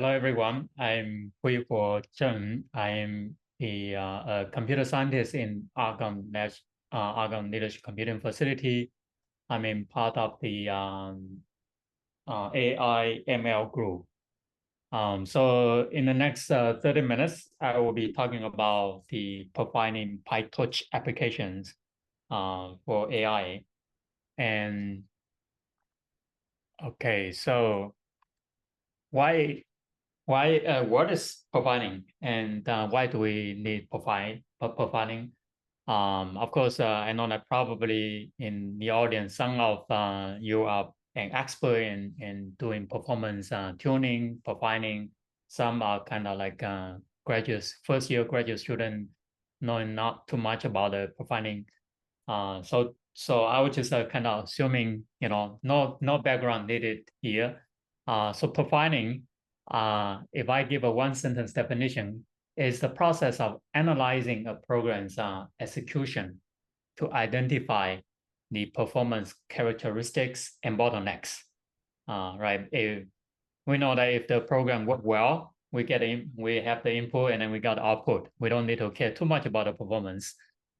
Hello, everyone. I'm Huihuo Zheng. I am a computer scientist in Argonne Leadership Computing Facility. I'm in part of the AI ML group. So in the next 30 minutes, I will be talking about the profiling Pytorch applications for AI. And okay, so why what is profiling and why do we need profiling? Of course, I know that probably in the audience, some of you are an expert in doing performance tuning, profiling. Some are kind of like first year graduate student, knowing not too much about the profiling. So I was just kind of assuming, no background needed here. So profiling, if I give a one sentence definition, is the process of analyzing a program's execution to identify the performance characteristics and bottlenecks. Right? If we know that if the program worked well, we have the input and then we got the output. We don't need to care too much about the performance.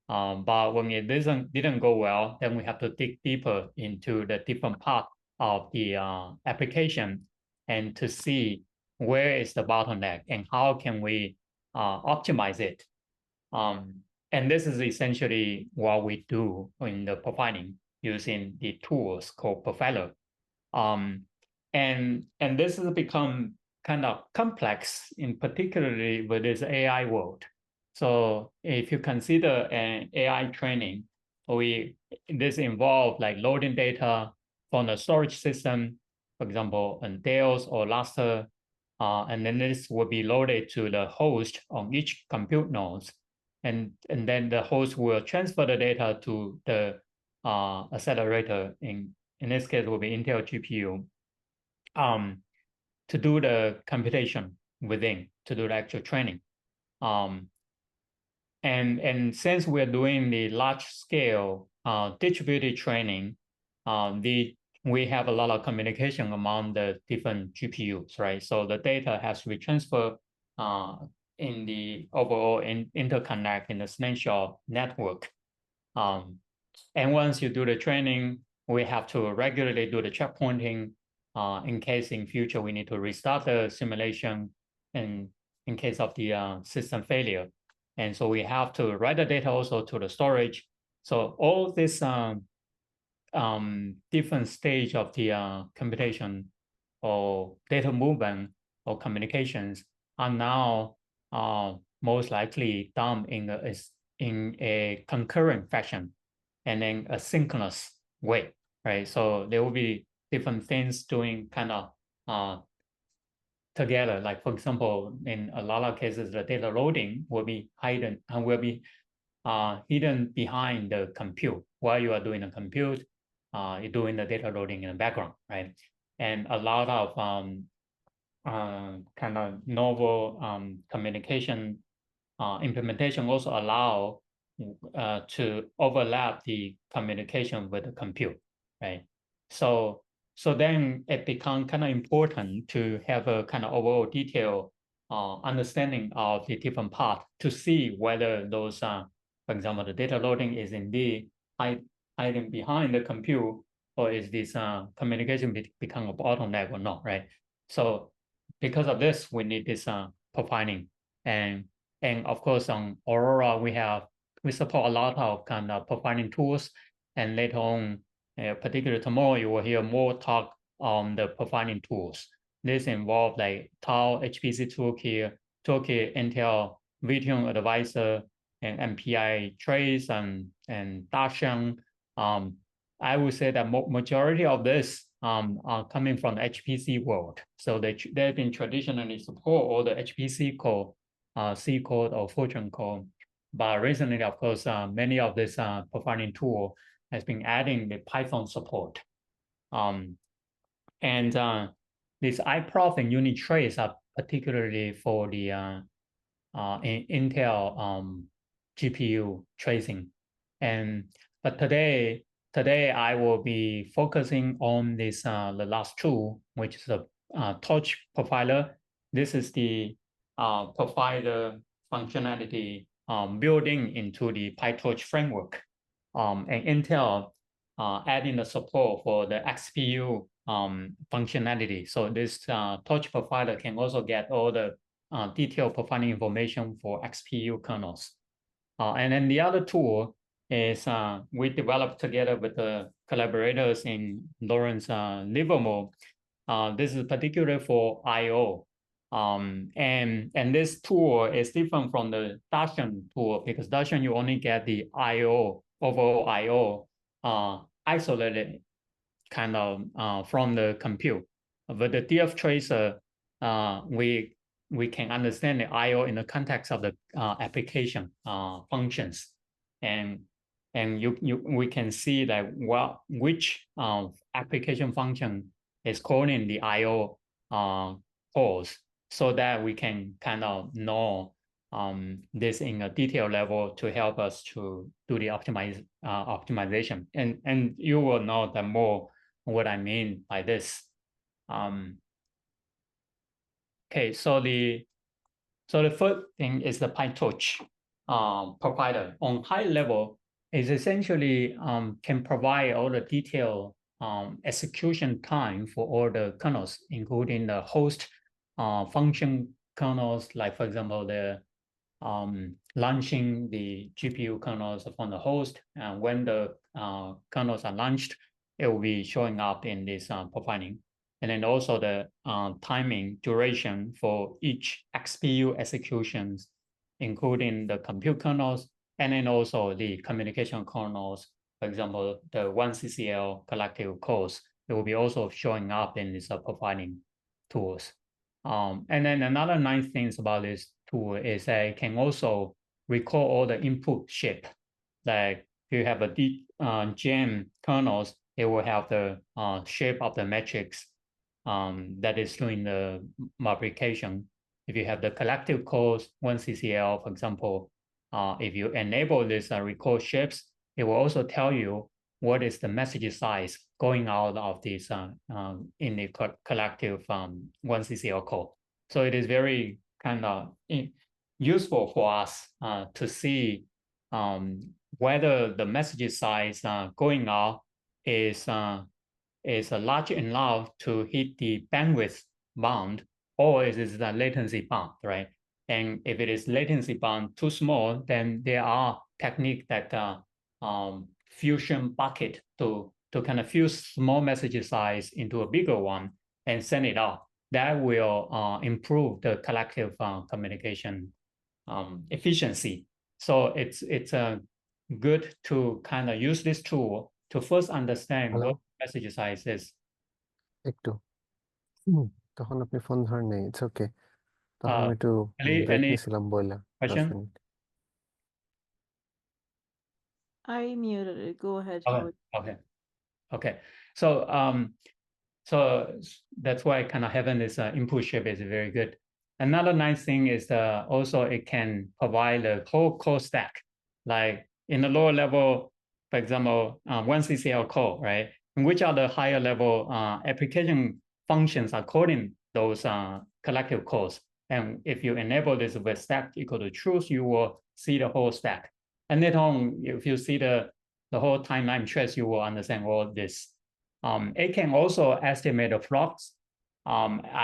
But when it didn't go well, then we have to dig deeper into the different part of the application and to see where is the bottleneck and how can we optimize it. And this is essentially what we do in the profiling using the tools called Profiler. And this has become kind of complex, in particularly with this AI world. So if you consider an AI training, this involves like loading data from the storage system, for example, on Dell's or Lustre, and then this will be loaded to the host on each compute nodes. And then the host will transfer the data to the accelerator, in this case will be Intel GPU, to do the computation within, to do the actual training. And since we're doing the large scale distributed training, we have a lot of communication among the different GPUs, right? So the data has to be transferred in the overall interconnect in the snapshot network. And once you do the training, we have to regularly do the checkpointing in case in future we need to restart the simulation in case of the system failure. And so we have to write the data also to the storage. So all this different stage of the computation or data movement or communications are now most likely done in a concurrent fashion and in a synchronous way, right? So there will be different things doing kind of together. Like for example, in a lot of cases, the data loading will be hidden and will be hidden behind the compute. While you are doing the compute, you're doing the data loading in the background, right? And a lot of kind of novel communication implementation also allow to overlap the communication with the compute, right? So then it becomes kind of important to have a kind of overall detailed understanding of the different parts to see whether those, for example, the data loading is indeed hiding behind the compute, or is this communication become a bottleneck or not, right? So because of this, we need this profiling. And of course, on Aurora, we support a lot of kind of profiling tools. And later on, particularly tomorrow, you will hear more talk on the profiling tools. This involves like Tau, HPC toolkit, Intel Vtune Advisor, and MPI Trace and Zheng. I would say that majority of this are coming from the HPC world. So they've been traditionally support all the HPC code, C code or Fortran code. But recently, of course, many of this profiling tool has been adding the Python support. And this iProf and unit trace are particularly for the Intel GPU tracing. But today I will be focusing on this the last tool, which is a Torch Profiler. this is the profiler functionality building into the PyTorch framework. And Intel adding the support for the XPU functionality. So this Torch Profiler can also get all the detailed profiling information for XPU kernels. And then the other tool is we developed together with the collaborators in Lawrence Livermore. This is particular for I/O. And this tool is different from the Zheng tool because Zheng you only get the I/O, overall I/O isolated kind of from the compute. But the DF tracer, we can understand the I/O in the context of the application functions, and we can see that which application function is calling the I/O calls, so that we can kind of know this in a detailed level to help us to do the optimization. And you will know that more what I mean by this. Okay, so the first thing is the PyTorch provider. On high level, is essentially can provide all the detailed execution time for all the kernels, including the host function kernels, like for example, the launching the GPU kernels from the host. And when the kernels are launched, it will be showing up in this profiling. And then also the timing duration for each XPU executions, including the compute kernels, and then also the communication kernels, for example, the 1CCL collective cores, it will be also showing up in these profiling tools. And then another nice things about this tool is that it can also record all the input shape. Like if you have a Zheng kernels, it will have the shape of the matrix that is doing the multiplication. If you have the collective cores, 1CCL, for example, if you enable this record shapes, it will also tell you what is the message size going out of this in the collective 1CCL core. So it is very kind of useful for us to see whether the message size going out is large enough to hit the bandwidth bound, or is it the latency bound, right? And if it is latency bound too small, then there are techniques that fusion bucket to kind of fuse small message size into a bigger one and send it out. That will improve the collective communication efficiency. So it's good to kind of use this tool to first understand what message size is. একটু তখন আপনি phone ধরেন নেই, it's okay. তখন আমি একটু break Any নিয়েছিলাম বইলা 10 question? Minute. I muted it. Go ahead, Okay. Howard. Okay. So so that's why kind of having this input shape is very good. Another nice thing is also it can provide the whole core stack. Like in the lower level, for example, 1CCL core, right? Which are the higher level application functions are calling those collective cores. And if you enable this with stack equal to truth, you will see the whole stack. And later on, if you see the whole timeline trace, you will understand all this. It can also estimate the flux.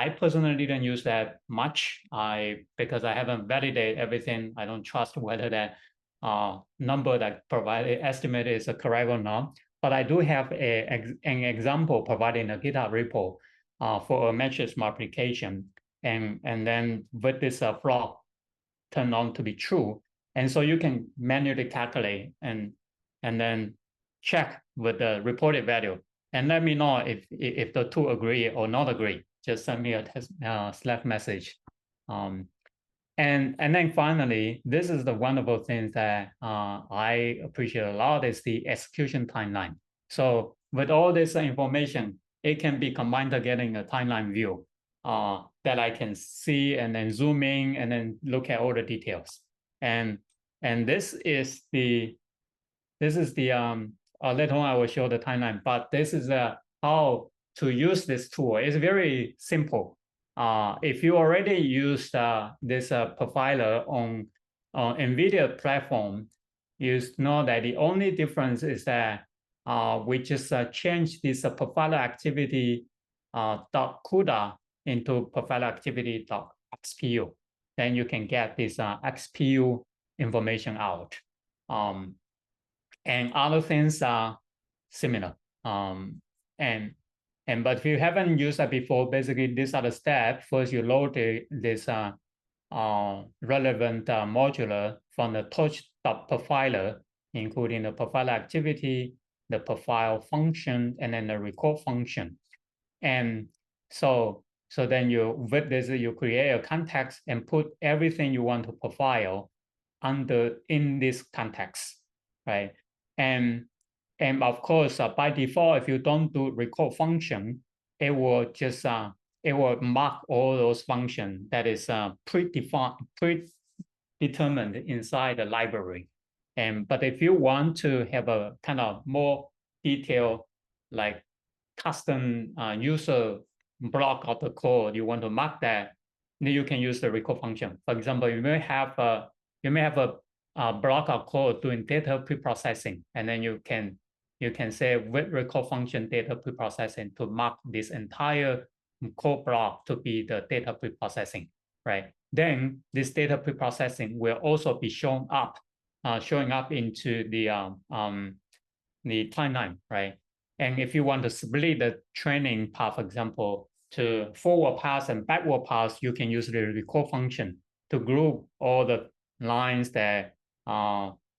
I personally didn't use that much because I haven't validated everything. I don't trust whether that number that provided estimate is correct or not. But I do have an example provided in a GitHub repo for a matrix multiplication. And then with this flux turned on to be true. And so you can manually calculate and then check with the reported value. And let me know if the two agree or not agree. Just send me a Slack message. And then finally, this is the wonderful thing that I appreciate a lot is the execution timeline. So with all this information, it can be combined together in a timeline view that I can see and then zoom in and then look at all the details. And this is the later on I will show the timeline, but this is how to use this tool. It's very simple. if you already use this profiler on NVIDIA platform, you know that the only difference is that we just change this profiler activity dot CUDA into profiler activity dot XPU. Then you can get this XPU information out. And other things are similar. But if you haven't used that before, basically these are the steps. First, you load this relevant modular from the Torch Profiler, including the profiler activity, the profile function, and then the record function. And so then with this, you create a context and put everything you want to profile in this context, right? And of course, by default, if you don't do record function, it will just it will mark all those functions that is predetermined inside the library. But if you want to have a kind of more detailed, like custom user block of the code, you want to mark that, then you can use the record function. For example, you may have a block of code doing data preprocessing, and then you can say with record function data preprocessing to mark this entire code block to be the data preprocessing, right? Then this data preprocessing will also be showing up into the timeline, right? And if you want to split the training path, for example, to forward pass and backward pass, you can use the record function to group all the lines that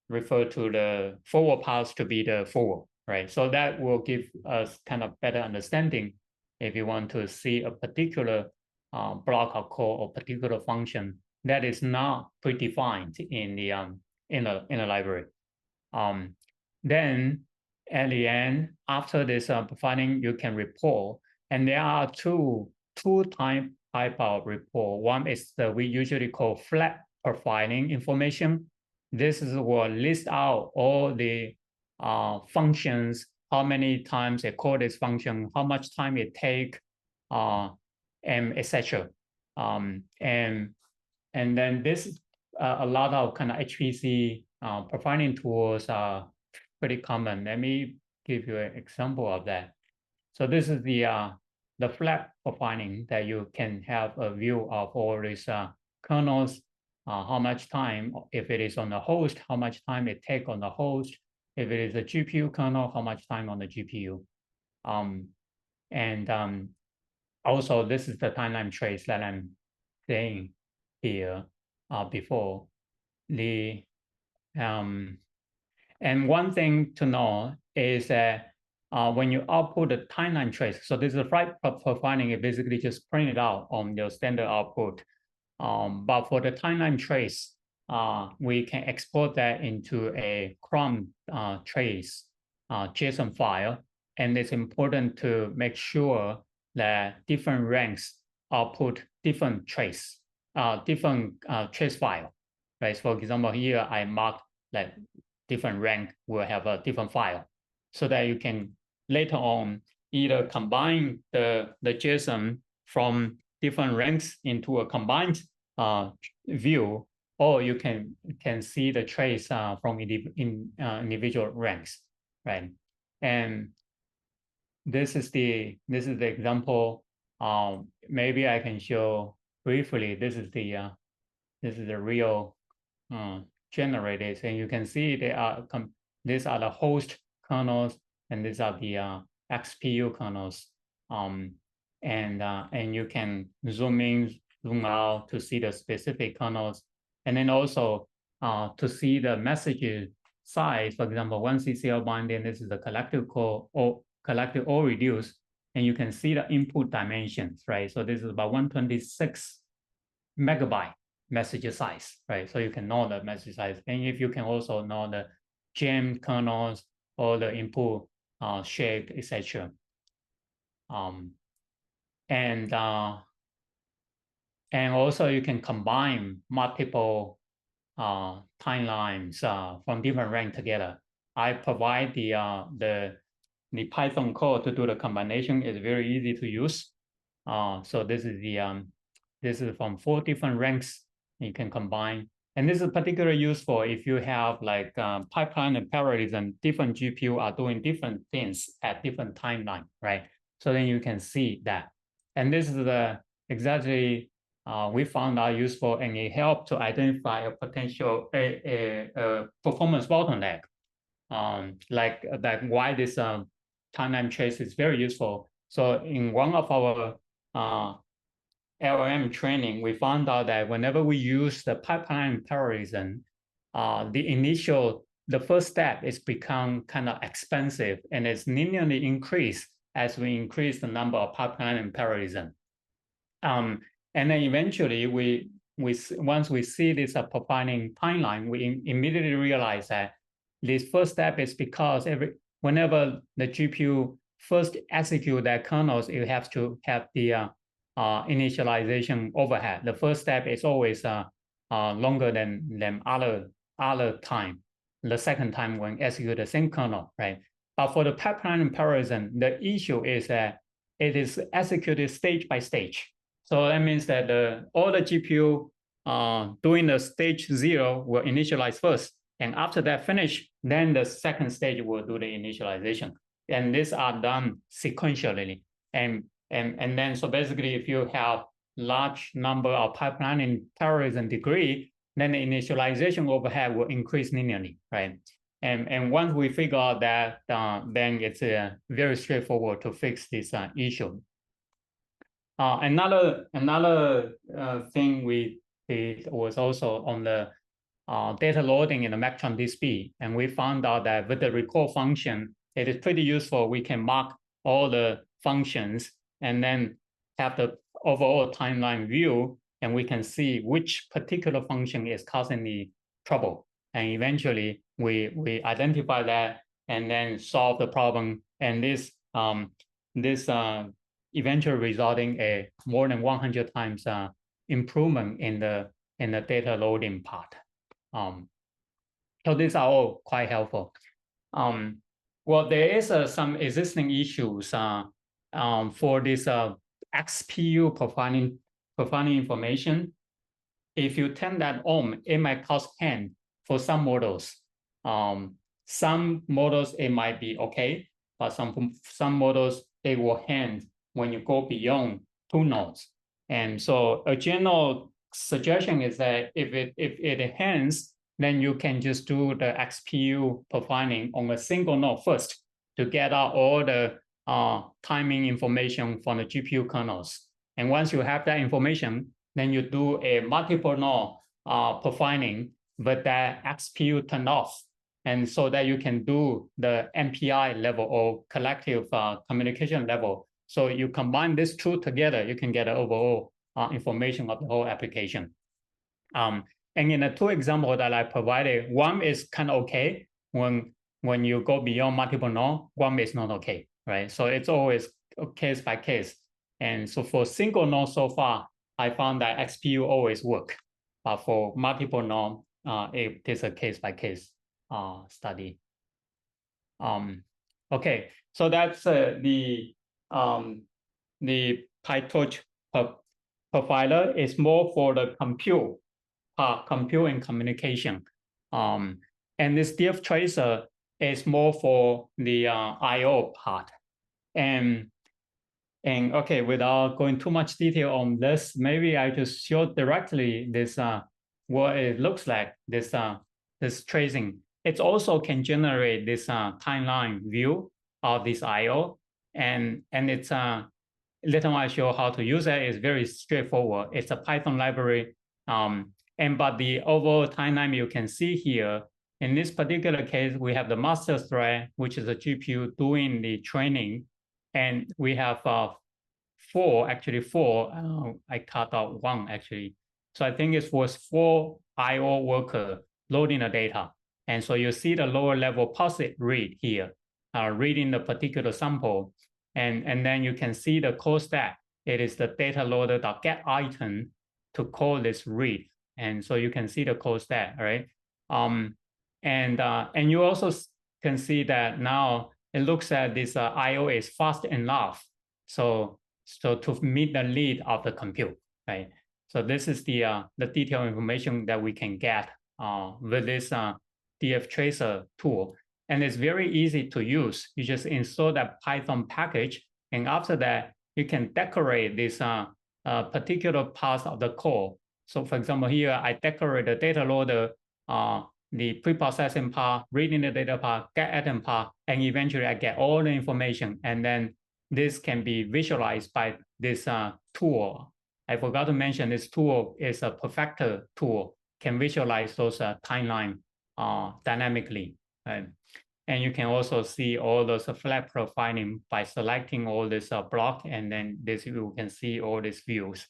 refer to the forward pass to be the forward, right? So that will give us kind of better understanding if you want to see a particular block of code or particular function that is not predefined in the library. Then at the end, after this profiling, you can report, and there are two type of report. One is we usually call flat profiling information. This is what lists out all the functions, how many times they call this function, how much time it take, and etc. And then this a lot of kind of HPC profiling tools are pretty common. Let me give you an example of that. So this is the flat profiling that you can have a view of all these kernels, how much time, if it is on the host, how much time it take on the host. If it is a GPU kernel, how much time on the GPU. Also, this is the timeline trace that I'm saying here before. And one thing to know is that when you output the timeline trace, so this is a flat profiling, it basically just print it out on your standard output. But for the timeline trace, we can export that into a Chrome trace JSON file. And it's important to make sure that different ranks output different trace file, right? So for example, here I mark like different rank will have a different file, so that you can later on either combine the JSON from different ranks into a combined view, or you can see the trace from individual ranks, right? And this is the example. Maybe I can show briefly. This is the real generated, and you can see these are the host kernels, and these are the XPU kernels. And you can zoom in, zoom out to see the specific kernels, and then also to see the message size. For example, one CCL binding, this is the collective core or collective or reduce, and you can see the input dimensions, right? So this is about 126 megabyte message size, right? So you can know the message size, and if you can also know the gem kernels or the input shape, etc. And also you can combine multiple timelines from different rank together. I provide the Python code to do the combination. It's very easy to use. So this is from 4 different ranks you can combine. And this is particularly useful if you have like pipeline and parallelism, different GPU are doing different things at different timeline, right? So then you can see that. And this is exactly we found out useful, and it helped to identify a potential performance bottleneck. Like why this timeline trace is very useful. So in one of our LLM training, we found out that whenever we use the pipeline parallelism, the first step is become kind of expensive, and it's linearly increased as we increase the number of pipeline and parallelism. And then eventually, once we see this profiling timeline, we immediately realize that this first step is because whenever the GPU first execute that kernels, it has to have the initialization overhead. The first step is always longer than other time. The second time when execute the same kernel, right? But for the pipeline and parallelism, the issue is that it is executed stage by stage. So that means that all the GPU doing the stage 0 will initialize first. And after that finish, then the second stage will do the initialization. And these are done sequentially. And then, so basically, if you have large number of pipeline in parallelism degree, then the initialization overhead will increase linearly, right? And once we figure out that, then it's very straightforward to fix this issue. Another thing we did was also on the data loading in the Mactron DSP, and we found out that with the recall function, it is pretty useful. We can mark all the functions and then have the overall timeline view, and we can see which particular function is causing the trouble. And eventually, we identify that and then solve the problem. And this eventually resulting a more than 100 times improvement in the data loading part. So these are all quite helpful. Well, there is some existing issues for this XPU profiling information. If you turn that on, it might cause hang for some models. Some models, it might be okay, but some models, they will hang when you go beyond 2 nodes. And so a general suggestion is that if it hangs, then you can just do the XPU profiling on a single node first to get out all the timing information from the GPU kernels. And once you have that information, then you do a multiple node profiling with that XPU turned off. And so that you can do the MPI level or collective communication level. So you combine these two together, you can get an overall information of the whole application. And in the 2 examples that I provided, one is kind of okay when you go beyond multiple node, one is not okay, right? So it's always case by case. And so for single node so far, I found that XPU always work. But for multiple node, it is a case by case study. Okay, so that's the Pytorch Profiler is more for the compute and communication. And this DF tracer is more for the I/O part. And okay, without going too much detail on this, maybe I just show directly this what it looks like, this tracing. It also can generate this timeline view of this I/O, and it's later on I show how to use it. It's very straightforward. It's a Python library, but the overall timeline you can see here. In this particular case, we have the master thread, which is a GPU doing the training, and we have 4. I cut out 1 actually. So I think it was 4 I/O worker loading the data. And so you see the lower level POSIT read here, reading the particular sample. And then you can see the call stack. It is the data loader.get item to call this read. And so you can see the call stack, right? And you also can see that now it looks at this I/O is fast enough. So so to meet the need of the compute, right? So this is the detailed information that we can get with this DF tracer tool. And it's very easy to use. You just install that Python package, and after that, you can decorate this particular parts of the code. So for example, here I decorate the data loader, the pre-processing part, reading the data part, get adding part, and eventually I get all the information. And then this can be visualized by this tool. I forgot to mention this tool is a perfecter tool, can visualize those timeline dynamically. Right? And you can also see all those flag profiling by selecting all this block, and then this you can see all these views.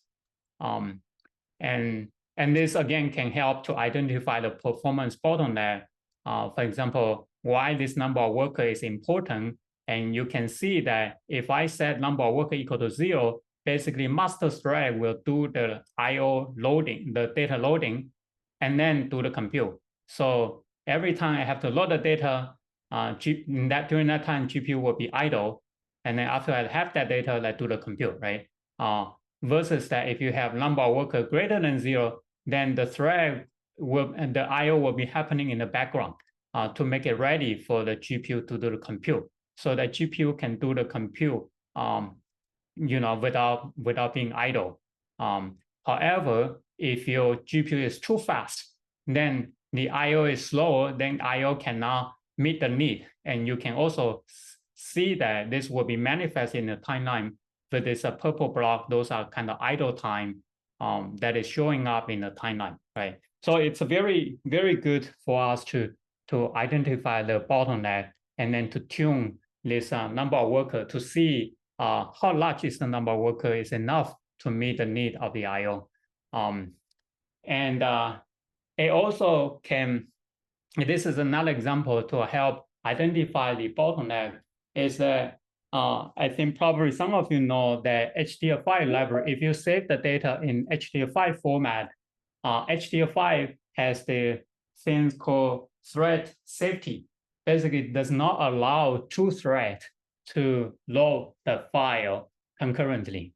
And this again can help to identify the performance bottleneck. For example, why this number of worker is important. And you can see that if I set number of worker equal to 0, basically master thread will do the IO loading, the data loading, and then do the compute. So every time I have to load the data, during that time, GPU will be idle. And then after I have that data, I do the compute, right? Versus that if you have number of worker greater than 0, then the thread will, and the IO will be happening in the background to make it ready for the GPU to do the compute. So that GPU can do the compute, without being idle. However, if your GPU is too fast, then the IO is slow, then IO cannot meet the need. And you can also see that this will be manifest in the timeline with this purple block. Those are kind of idle time that is showing up in the timeline, right? So it's a very, very good for us to identify the bottleneck and then to tune this number of worker to see how large is the number of worker is enough to meet the need of the IO. It also can, this is another example to help identify the bottleneck, is that I think probably some of you know that HDF5 library, if you save the data in HDF5 format, HDF5 has the things called thread safety. Basically, it does not allow two threads to load the file concurrently,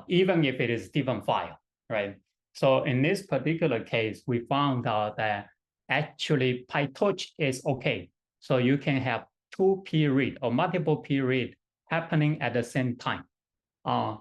even if it is different file, right? So in this particular case, we found out that actually Pytorch is okay. So you can have two p-read or multiple p-read happening at the same time,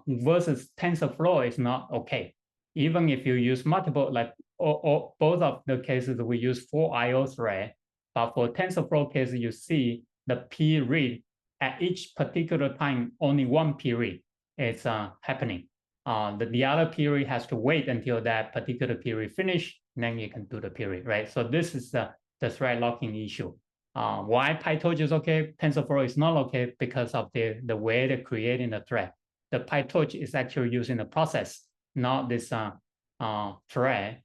versus TensorFlow is not okay. Even if you use multiple, like both of the cases, we use 4 IO threads, but for TensorFlow case, you see the p-read at each particular time, only one p-read is happening. The other p-read has to wait until that particular p-read finish, then you can do the p-read, right? So this is the thread locking issue. Why Pytorch is okay, TensorFlow is not okay, because of the way they're creating the thread. The Pytorch is actually using the process, not this thread.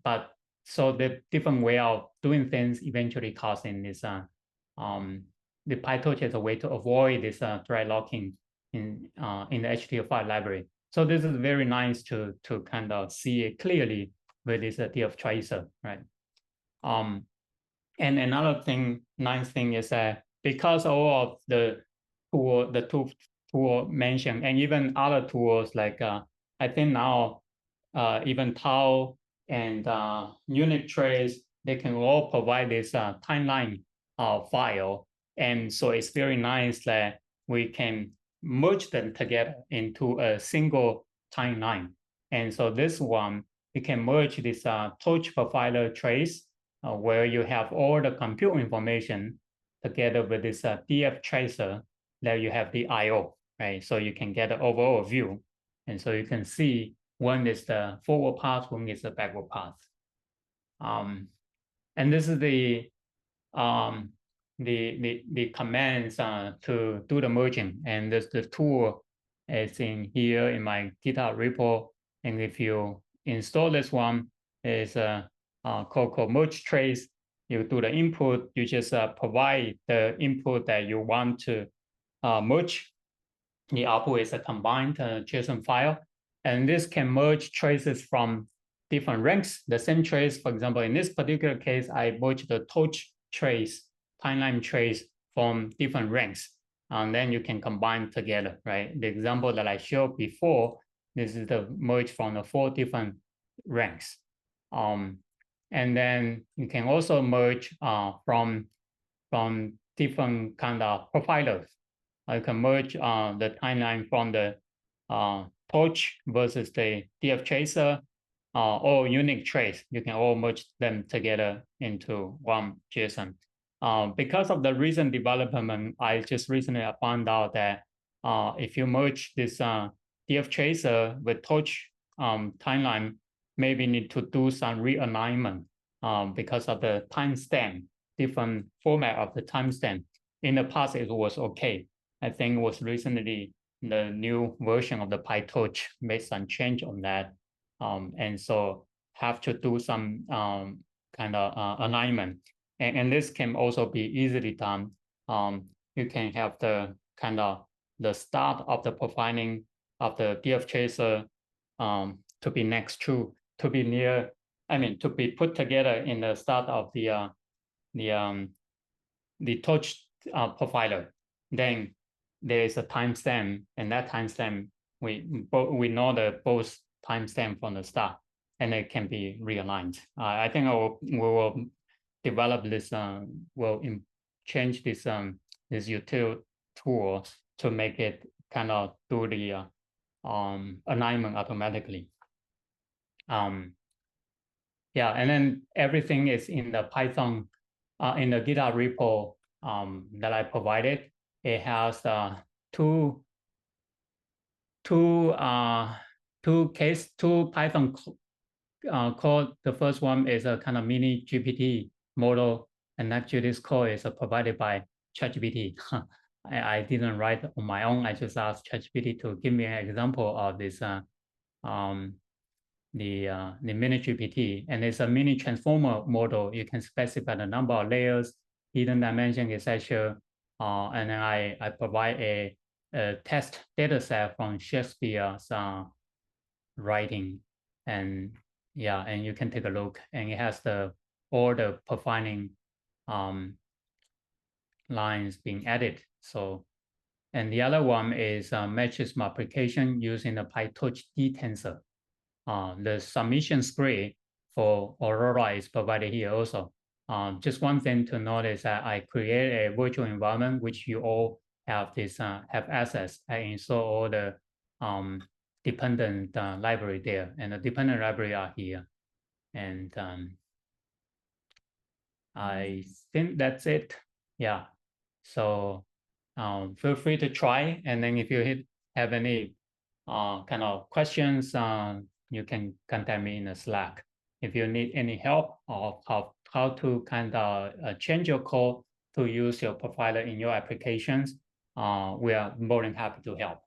But so the different way of doing things eventually causing this. The Pytorch is a way to avoid this thread locking in the HDF5 library. So this is very nice to kind of see it clearly with this DF tracer, right? And another thing, nice thing is that because all of the two tool mentioned, and even other tools like I think now even Tau and unit trace, they can all provide this timeline file. And so it's very nice that we can merge them together into a single timeline. And so this one, we can merge this Pytorch Profiler trace where you have all the compute information together with this DF tracer, that you have the IO, right? So you can get an overall view. And so you can see when is the forward path, when is the backward path. And this is the commands to do the merging. And the tool is in here in my GitHub repo. And if you install this one, is called merge trace. You do the input, you just provide the input that you want to merge. The output is a combined JSON file. And this can merge traces from different ranks. The same trace, for example, in this particular case, I merged the torch trace, timeline trace from different ranks. and then you can combine together, right? The example that I showed before, this is the merge from the 4 different ranks. And then you can also merge from different kind of profilers. You can merge the timeline from the torch versus the DF tracer or unique trace. You can all merge them together into one JSON. Because of the recent development, I just recently found out that if you merge this DF tracer with torch timeline, maybe need to do some realignment because of the timestamp, different format of the timestamp. In the past, it was okay. I think it was recently the new version of the Pytorch made some change on that. And so have to do some kind of alignment. And this can also be easily done. You can have the kind of the start of the profiling of the DF tracer to be next to be near, to be put together in the start of the torch profiler. Then there is a timestamp, and that timestamp we know the both timestamp from the start, and it can be realigned. I think we will develop this. Will change this this utility tool to make it kind of do the alignment automatically. Yeah, and then everything is in the Python, in the GitHub repo that I provided. It has two Python code. The first one is a kind of mini GPT model, and actually this code is provided by ChatGPT. I didn't write on my own. I just asked ChatGPT to give me an example of this the mini GPT, and it's a mini transformer model. You can specify the number of layers, hidden dimension, etc. And then I provide a test data set from Shakespeare's writing, and yeah, and you can take a look, and it has all the profiling lines being added. So, and the other one is matches multiplication using the Pytorch D-tensor. The submission script for Aurora is provided here also. Just one thing to notice that I create a virtual environment which you all have have access. I install all the dependent library there, and the dependent library are here. And I think that's it. Yeah. So feel free to try, and then if you have any kind of questions, you can contact me in the Slack. If you need any help of how to kind of change your code to use your profiler in your applications, we are more than happy to help.